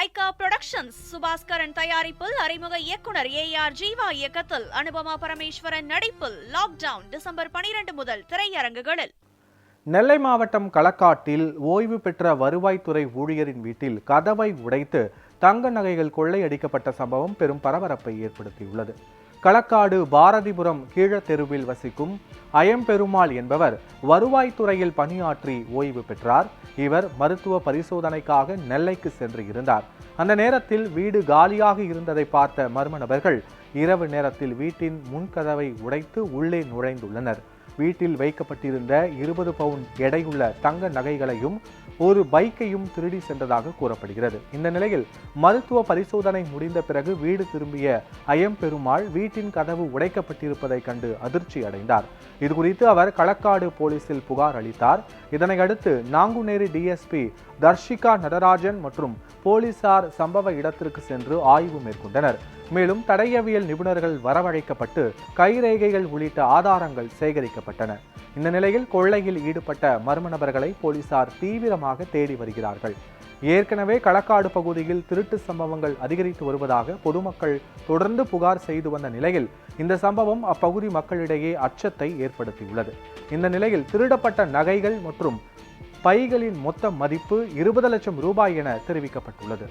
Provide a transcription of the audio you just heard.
Lyca productions Subaskaran தயாரிப்பில் அறிமுக இயக்குனர் ஏஆர் ஜீவா இயக்கத்தில் அனுபமா பரமேஸ்வரன் நடிப்பில் லாக்டவுன் டிசம்பர் 12 முதல் திரையரங்குகளில். நெல்லை மாவட்டம் களக்காட்டில் ஓய்வு பெற்ற வருவாய்த்துறை ஊழியரின் வீட்டில் கதவை உடைத்து தங்க நகைகள் கொள்ளையடிக்கப்பட்ட சம்பவம் பெரும் பரபரப்பை ஏற்படுத்தியுள்ளது. களக்காடு பாரதிபுரம் கீழத்தெருவில் வசிக்கும் அயம்பெருமாள் என்பவர் வருவாய்த்துறையில் பணியாற்றி ஓய்வு பெற்றார். இவர் மருத்துவ பரிசோதனைக்காக நெல்லைக்கு சென்று இருந்தார். அந்த நேரத்தில் வீடு காலியாக இருந்ததை பார்த்த மர்ம நபர்கள் இரவு நேரத்தில் வீட்டின் முன்கதவை உடைத்து உள்ளே நுழைந்துள்ளனர். வீட்டில் வைக்கப்பட்டிருந்த 20 பவுன் எடையுள்ள தங்க நகைகளையும் ஒரு பைக்கையும் திருடி சென்றதாக கூறப்படுகிறது. இந்த நிலையில் மருத்துவ பரிசோதனை முடிந்த பிறகு வீடு திரும்பிய அயம்பெருமாள் வீட்டின் கதவு உடைக்கப்பட்டிருப்பதை கண்டு அதிர்ச்சி அடைந்தார். இதுகுறித்து அவர் களக்காடு போலீசில் புகார் அளித்தார். இதனையடுத்து நாங்குநேரி டிஎஸ்பி தர்ஷிகா நடராஜன் மற்றும் போலீசார் சம்பவ இடத்திற்கு சென்று ஆய்வு மேற்கொண்டனர். மேலும் தடயவியல் நிபுணர்கள் வரவழைக்கப்பட்டு கைரேகைகள் உள்ளிட்ட ஆதாரங்கள் சேகரிக்கப்பட்டன. இந்த நிலையில் கொள்ளையில் ஈடுபட்ட மர்ம நபர்களை போலீசார் தீவிரமாக தேடி வருகிறார்கள். ஏற்கனவே களக்காடு பகுதியில் திருட்டு சம்பவங்கள் அதிகரித்து வருவதாக பொதுமக்கள் தொடர்ந்து புகார் செய்து வந்த நிலையில் இந்த சம்பவம் அப்பகுதி மக்களிடையே அச்சத்தை ஏற்படுத்தியுள்ளது. இந்த நிலையில் திருடப்பட்ட நகைகள் மற்றும் பைகளின் மொத்த மதிப்பு 20 லட்சம் ரூபாய் என தெரிவிக்கப்பட்டுள்ளது.